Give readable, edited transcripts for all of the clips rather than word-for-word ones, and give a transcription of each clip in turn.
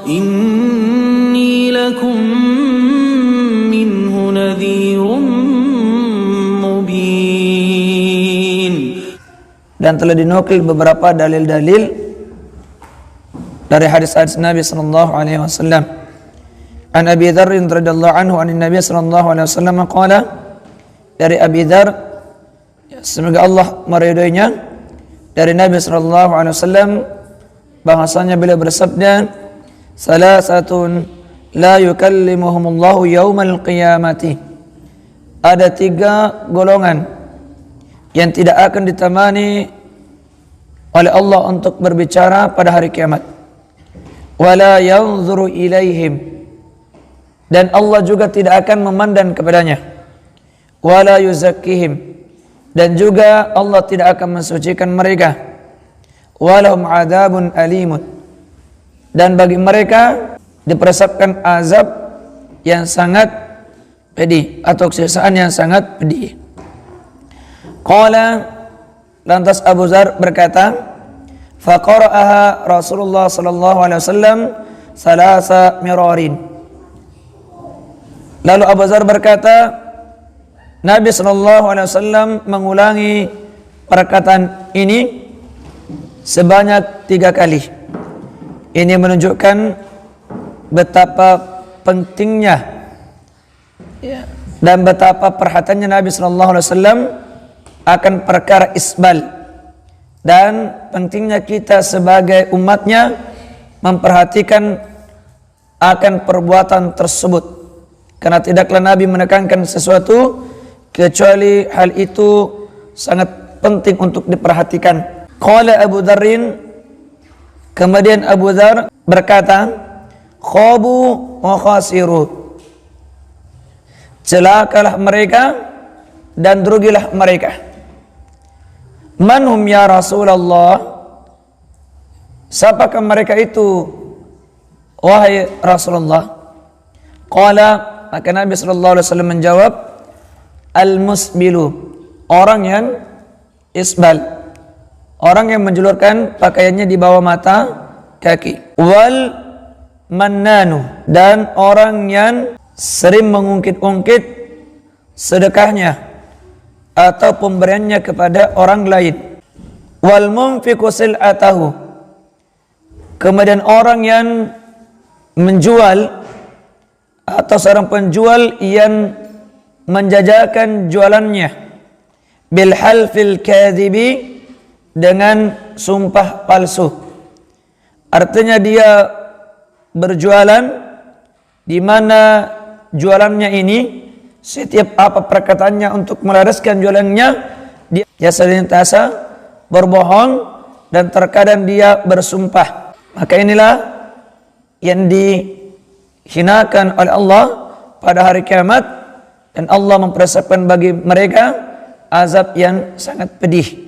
إني لكم منه نذير مبين. Dan telah dinukil beberapa dalil-dalil dari hadis-hadis Nabi sallallahu alaihi wasallam. An Abi Dzar radhiyallahu anhu an Nabi sallallahu alaihi wasallam qala, dari Abi Dzar, semoga Allah meridhoinya, dari Nabi sallallahu alaihi wasallam bahasanya beliau bersabda, salasatun la yukallimuhumullahu yaumal qiyamati. Ada 3 golongan yang tidak akan ditemani oleh Allah untuk berbicara pada hari kiamat. Wala yanzuru ilaihim, dan Allah juga tidak akan memandang kepadanya. Wala yuzakkihim, dan juga Allah tidak akan mensucikan mereka. Walahum adzabun alimun, dan bagi mereka dipersiapkan azab yang sangat pedih atau siksaan yang sangat pedih. Qala, lantas Abu Dzar berkata, faqara'aha Rasulullah sallallahu alaihi wasallam salasa mirarin. Lalu Abu Dzar berkata, Nabi sallallahu alaihi wasallam mengulangi perkataan ini sebanyak 3 kali. Ini menunjukkan betapa pentingnya dan betapa perhatiannya Nabi sallallahu alaihi wasallam akan perkara isbal, dan pentingnya kita sebagai umatnya memperhatikan akan perbuatan tersebut, karena tidaklah Nabi menekankan sesuatu kecuali hal itu sangat penting untuk diperhatikan. Qala Abu Dzarrin, kemudian Abu Dzar berkata, khabu wa khasiru, celakalah mereka dan rugilah mereka. Manhum ya Rasulullah, siapakah mereka itu wahai Rasulullah? Qala, maka Nabi sallallahu alaihi wasallam menjawab, al-musbilu, orang yang isbal, orang yang menjulurkan pakaiannya di bawah mata kaki. Wal mannanu, dan orang yang sering mengungkit-ungkit sedekahnya atau pemberiannya kepada orang lain. Wal munfiqu sil'atahu, kemudian orang yang menjual atau seorang penjual yang menjajakan jualannya bil halfil kadhibi, dengan sumpah palsu. Artinya dia berjualan di mana jualannya ini, setiap apa perkataannya untuk melaraskan jualannya, dia senantiasa berbohong dan terkadang dia bersumpah. Maka inilah yang dihinakan oleh Allah pada hari kiamat, dan Allah mempersiapkan bagi mereka azab yang sangat pedih.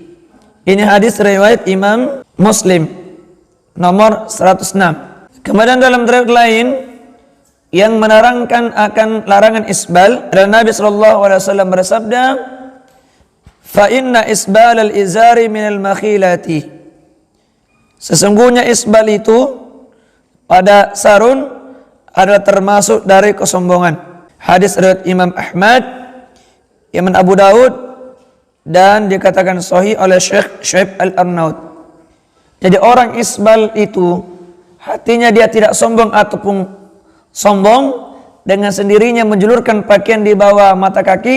Ini hadis riwayat Imam Muslim nomor 106. Kemudian dalam riwayat lain yang menerangkan akan larangan isbal, dan Nabi sallallahu alaihi wasallam bersabda, fa inna isbal al-izari minal makhilati, sesungguhnya isbal itu pada sarun adalah termasuk dari kesombongan. Hadis riwayat Imam Ahmad, Imam Abu Daud, dan dikatakan sahih oleh Syekh Syuaib Al-Arnaud. Jadi orang isbal itu hatinya dia tidak sombong ataupun sombong, dengan sendirinya menjulurkan pakaian di bawah mata kaki,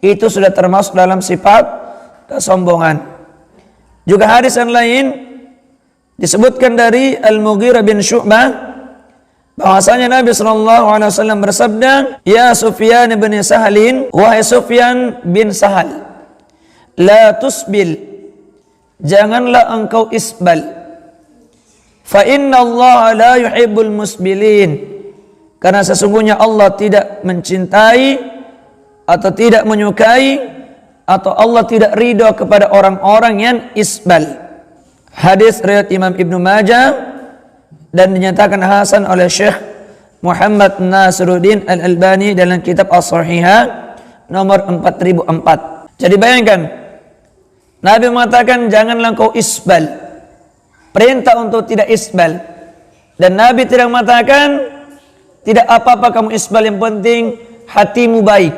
itu sudah termasuk dalam sifat kesombongan. Juga hadis yang lain disebutkan dari Al-Mughirah bin Syu'bah bahwasanya Nabi sallallahu alaihi wasallam bersabda, ya Sufyan bin Sahalin, wahai Sufyan bin Sahal, la tusbil, janganlah engkau isbal, fa inna Allah la yuhibbul musbilin, karena sesungguhnya Allah tidak mencintai atau tidak menyukai, atau Allah tidak ridha kepada orang-orang yang isbal. Hadis riwayat Imam Ibnu Majah dan dinyatakan hasan oleh Syekh Muhammad Nasiruddin Al-Albani dalam kitab As-Sahihah nomor 4004. Jadi bayangkan, Nabi mengatakan janganlah engkau isbal, perintah untuk tidak isbal. Dan Nabi tidak mengatakan tidak apa-apa kamu isbal, yang penting hatimu baik.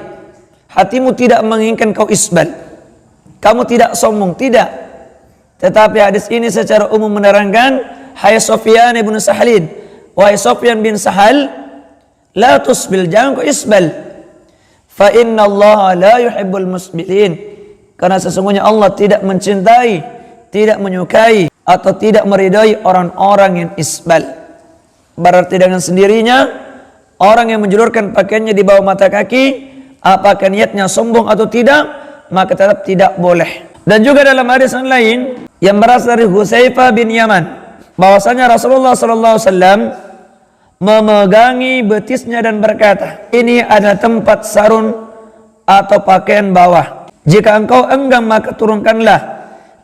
Hatimu tidak menginginkan kau isbal, kamu tidak sombong, tidak. Tetapi hadis ini secara umum menerangkan, hai Sufyan bin Sahlin, wahai Sufyan bin Sahal, la tusbil, jangan kau isbal. Fa inna Allah la yuhibbul musbilin, karena sesungguhnya Allah tidak mencintai, tidak menyukai atau tidak meridai orang-orang yang isbal. Berarti dengan sendirinya orang yang menjulurkan pakaiannya di bawah mata kaki, apakah niatnya sombong atau tidak, maka tetap tidak boleh. Dan juga dalam hadis yang lain yang berasal dari Hudzaifah bin Yaman, bahwasanya Rasulullah SAW memegangi betisnya dan berkata, ini adalah tempat sarung atau pakaian bawah. Jika engkau enggan maka turunkanlah,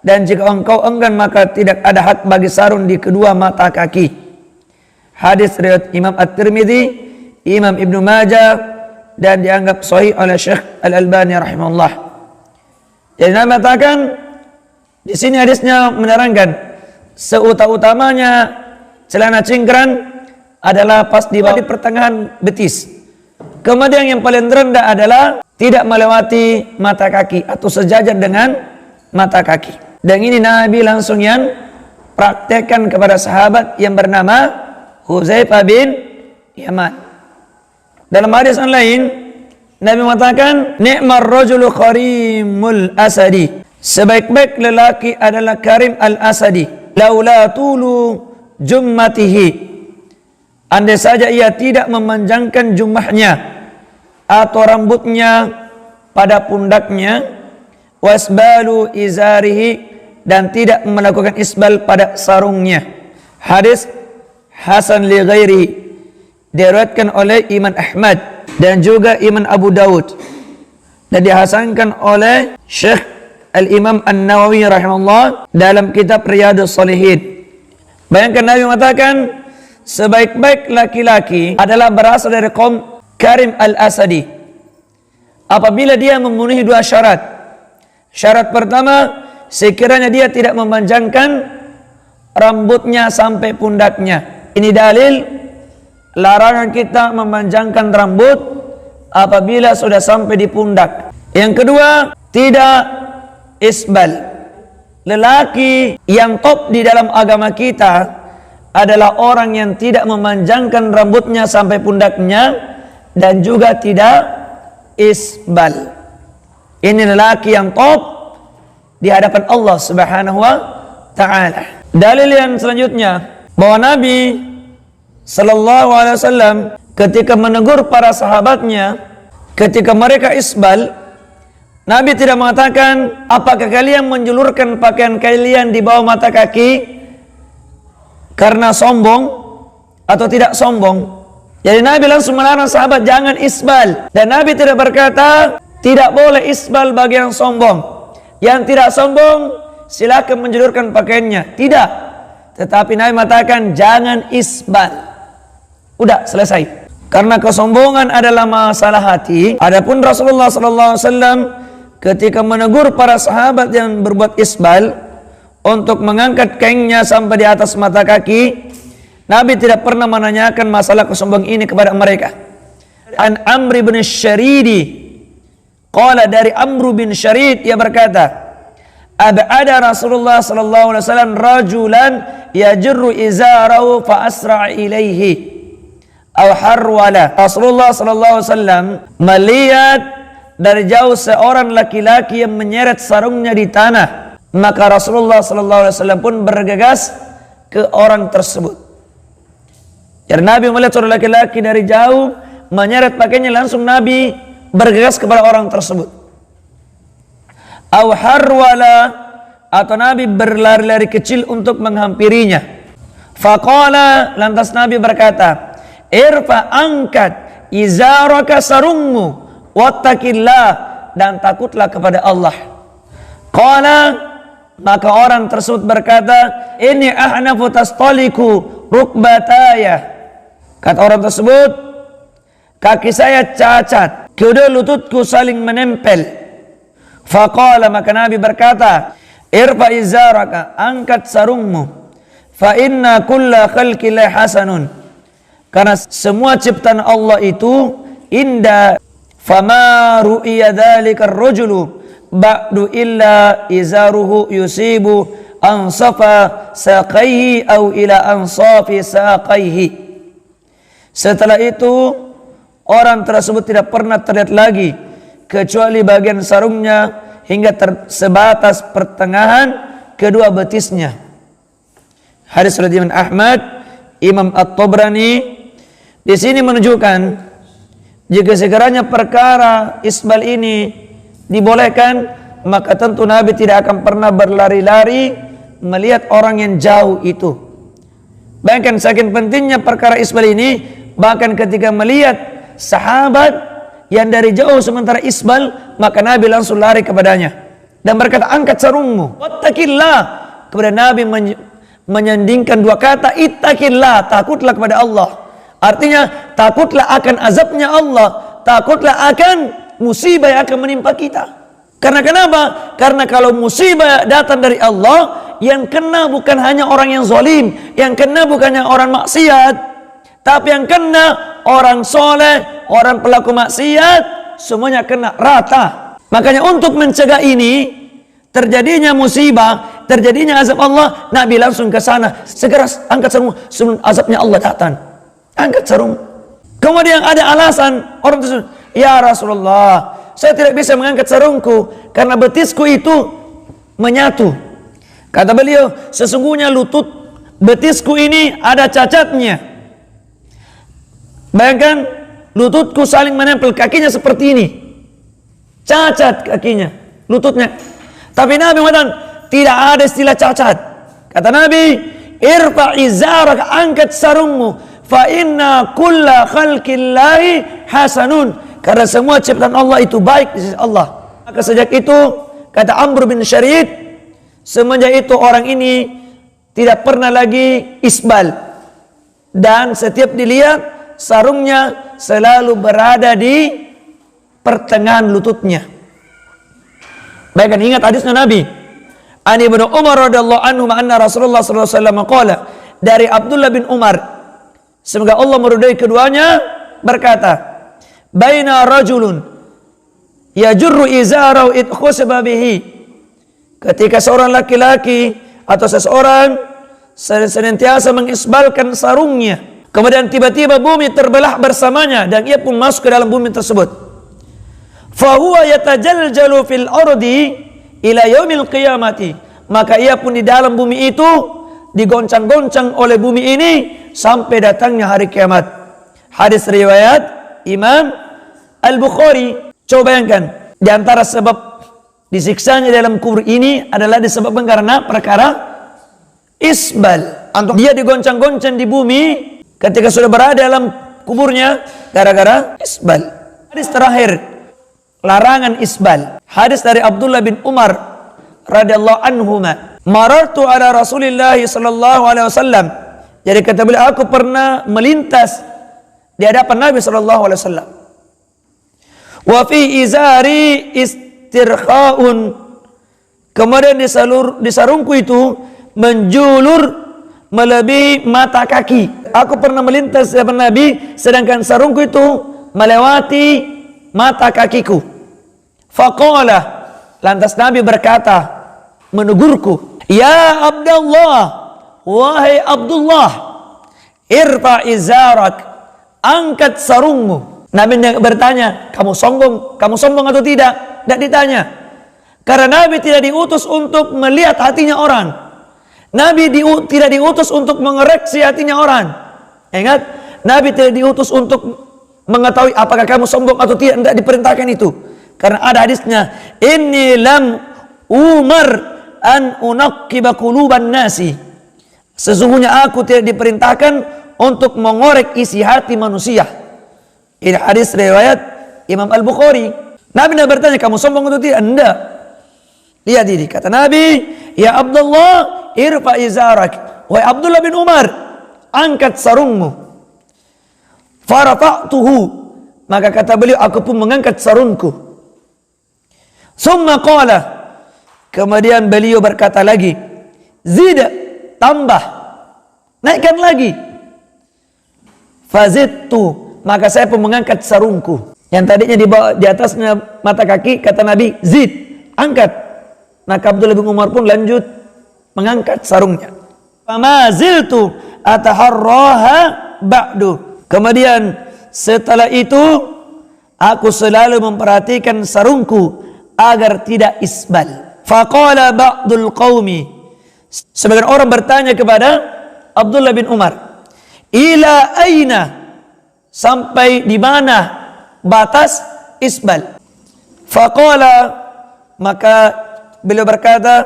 dan jika engkau enggan maka tidak ada hak bagi sarung di kedua mata kaki. Hadis riwayat Imam At-Tirmidzi, Imam Ibnu Majah, dan dianggap sahih oleh Syekh Al-Albani rahimahullah. Jadi Nabi mengatakan di sini hadisnya menerangkan seutamanya celana cingkrang adalah pas di bawah, di pertengahan betis. Kemudian yang paling rendah adalah tidak melewati mata kaki atau sejajar dengan mata kaki. Dan ini Nabi langsung yang praktekkan kepada sahabat yang bernama Hudzaifah bin Yaman. Dalam hadis yang lain Nabi mengatakan, ni'mar rajulu karimul asadi, sebaik-baik lelaki adalah Karim al-Asadi, laula tulu jummatihi, andai saja ia tidak memanjangkan jumahnya atau rambutnya pada pundaknya, wasbalu izarihi, dan tidak melakukan isbal pada sarungnya. Hadis Hasan li ghairi, diriwayatkan oleh Imam Ahmad dan juga Imam Abu Daud, dan dihasankan oleh Syekh Al-Imam An-Nawawi rahimahullah dalam kitab Riyadhus Shalihin. Bayangkan Nabi mengatakan sebaik-baik laki-laki adalah berasal dari kaum Karim al-Asadi apabila dia memenuhi dua syarat. Syarat pertama, sekiranya dia tidak memanjangkan rambutnya sampai pundaknya. Ini dalil larangan kita memanjangkan rambut apabila sudah sampai di pundak. Yang kedua, tidak isbal. Lelaki yang top di dalam agama kita adalah orang yang tidak memanjangkan rambutnya sampai pundaknya dan juga tidak isbal. Ini lelaki yang top di hadapan Allah Subhanahu wa taala. Dalil yang selanjutnya bahwa Nabi sallallahu alaihi wasallam ketika menegur para sahabatnya ketika mereka isbal, Nabi tidak mengatakan, apakah kalian menjulurkan pakaian kalian di bawah mata kaki karena sombong atau tidak sombong. Jadi Nabi langsung melarang sahabat jangan isbal, dan Nabi tidak berkata tidak boleh isbal bagi yang sombong. Yang tidak sombong silakan menjulurkan pakaiannya, tidak. Tetapi Nabi mengatakan jangan isbal. Udah selesai. Karena kesombongan adalah masalah hati. Adapun Rasulullah SAW ketika menegur para sahabat yang berbuat isbal untuk mengangkat kainnya sampai di atas mata kaki, Nabi tidak pernah menanyakan masalah kesombongan ini kepada mereka. An Amr bin Syaridi, qala, dari Amr bin Syarid, ia berkata, ab'ada Rasulullah sallallahu alaihi wasallam rajulan yajurru izarahu fa asra ilaihi aw harwala. Rasulullah sallallahu alaihi wasallam melihat dari jauh seorang laki-laki yang menyeret sarungnya di tanah, maka Rasulullah sallallahu alaihi wasallam pun bergegas ke orang tersebut. Jadi Nabi melihat seorang laki-laki dari jauh menyeret pakaiannya, langsung Nabi bergegas kepada orang tersebut. Aw harwala, atau Nabi berlari-lari kecil untuk menghampirinya. Faqala, lantas Nabi berkata, irfa, angkat izaraka, sarungmu, wattaqillah, dan takutlah kepada Allah. Qala, maka orang tersebut berkata, ini ahnafu tastaliku rukbataya. Kata orang tersebut, kaki saya cacat, kedua lututku saling menempel. Faqala, maka Nabi berkata, irfa izaraka, angkat sarungmu, Fa inna kulla khalqillahi hasanun. Karena semua ciptaan Allah itu indah. Fama ru'iya dzalika ar-rajulu ba'du illa izaruhu yusibu ansafa saqaihi au ila ansafi saqaihi. Setelah itu orang tersebut tidak pernah terlihat lagi kecuali bagian sarungnya hingga sebatas pertengahan kedua betisnya. Hadis riwayat Imam Ahmad, Imam At-Tabrani. Di sini menunjukkan jika sekiranya perkara isbal ini dibolehkan, maka tentu Nabi tidak akan pernah berlari-lari melihat orang yang jauh itu. Bahkan saking pentingnya perkara isbal ini, bahkan ketika melihat sahabat yang dari jauh sementara isbal, maka Nabi langsung lari kepadanya dan berkata, angkat sarungmu, wattaqillah. Kepada Nabi menyandingkan dua kata, ittaqillah, takutlah kepada Allah. Artinya takutlah akan azabnya Allah, takutlah akan musibah yang akan menimpa kita. Karena kenapa? Karena kalau musibah datang dari Allah, yang kena bukan hanya orang yang zalim, yang kena bukan hanya orang maksiat, tapi yang kena orang soleh, orang pelaku maksiat, semuanya kena rata. Makanya untuk mencegah ini, terjadinya musibah, terjadinya azab Allah, Nabi langsung ke sana. Segera angkat sarung sebelum azabnya Allah datang. Angkat sarung. Kemudian ada alasan orang tersebut, ya Rasulullah, saya tidak bisa mengangkat sarungku karena betisku itu menyatu. Kata beliau, sesungguhnya lutut betisku ini ada cacatnya. Bayangkan lututku saling menempel, kakinya seperti ini, cacat kakinya, lututnya. Tapi Nabi mengatakan tidak ada istilah cacat. Kata Nabi, irfa izarak, angkat sarungmu, fa inna kulla khalqillahi hasanun. Karena semua ciptaan Allah itu baik di sisi Allah. Maka sejak itu, kata Amr bin Syarid, semenjak itu orang ini tidak pernah lagi isbal, dan setiap dilihat sarungnya selalu berada di pertengahan lututnya. Baikkan, ingat hadisnya Nabi. Ani bin Umar radhiyallahu anhu anna Rasulullah sallallahu alaihi wasallam qala, dari Abdullah bin Umar, semoga Allah meridai keduanya, berkata, baina rajulun yajurru izarahu id khusba bihi. Ketika seorang laki-laki atau seseorang senantiasa mengisbalkan sarungnya, kemudian tiba-tiba bumi terbelah bersamanya dan ia pun masuk ke dalam bumi tersebut. Fahuwa yatajaljalu fil ardi ila yaumil qiyamati. Maka ia pun di dalam bumi itu digoncang-goncang oleh bumi ini sampai datangnya hari kiamat. Hadis riwayat Imam Al-Bukhari. Coba bayangkan, di antara sebab disiksanya dalam kubur ini adalah disebabkan karena perkara isbal. Dia digoncang-goncang di bumi ketika sudah berada dalam kuburnya gara-gara isbal. Hadis terakhir, larangan isbal. Hadis dari Abdullah bin Umar radhiyallahu anhuma, marartu ala Rasulillah sallallahu alaihi wasallam. Jadi kata beliau, aku pernah melintas di hadapan Nabi sallallahu alaihi wasallam. Wa fi izari istirkhaun. Kemudian di sarungku itu menjulur melebihi mata kaki. Aku pernah melintas di hadapan Nabi sedangkan sarungku itu melewati mata kakiku. Faqala, lantas Nabi berkata, menegurku, ya Abdullah, wahai Abdullah, irfa izarak, angkat sarungmu. Nabi bertanya, kamu sombong atau tidak? Tidak ditanya. Karena Nabi tidak diutus untuk melihat hatinya orang. Nabi tidak diutus untuk mengoreksi hatinya orang. Ingat, Nabi tidak diutus untuk mengetahui apakah kamu sombong atau tidak. Tidak diperintahkan itu. Karena ada hadisnya, inni lam umar an unaqqiba quluban nasi. Sesungguhnya aku tidak diperintahkan untuk mengorek isi hati manusia. Ini hadis riwayat Imam Al-Bukhari. Nabi tidak bertanya, kamu sombong atau tidak? Tidak. Lihat ini, kata Nabi, ya Abdullah, irfa izarak. Wahai Abdullah bin Umar, angkat sarungmu. Farafa'tuhu. Maka kata beliau, aku pun mengangkat sarungku. Summa qala. Kemudian beliau berkata lagi, zid, tambah. naikkan lagi. Fazidtu, maka saya pun mengangkat sarungku. Yang tadinya di atasnya mata kaki, kata Nabi, zid, angkat. Maka Abdullah bin Umar pun lanjut mengangkat sarungnya. Fama ziltu ataharraha ba'du. Kemudian setelah itu aku selalu memperhatikan sarungku agar tidak isbal. Faqala ba'dul qaumi, sebagian orang bertanya kepada Abdullah bin Umar, ila aina, sampai di mana batas isbal? Faqala, maka beliau berkata,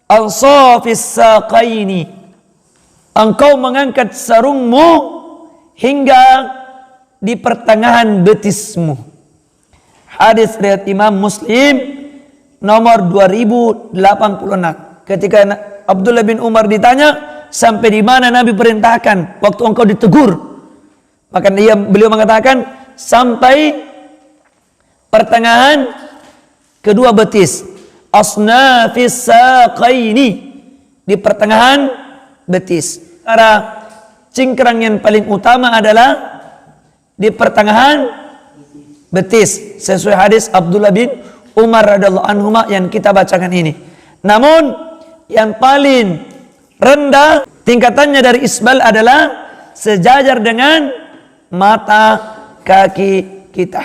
ansafis saqaini, engkau mengangkat sarungmu hingga di pertengahan betismu. Hadis riwayat Imam Muslim nomor 2086. Ketika Abdullah bin Umar ditanya, sampai di mana Nabi perintahkan waktu engkau ditegur, maka beliau mengatakan sampai pertengahan kedua betis. Asnafis saqaini, di pertengahan betis. Cara cingkrang yang paling utama adalah di pertengahan betis, sesuai hadis Abdullah bin Umar radhiyallahu anhuma yang kita bacakan ini. Namun yang paling rendah tingkatannya dari isbal adalah sejajar dengan mata kaki kita.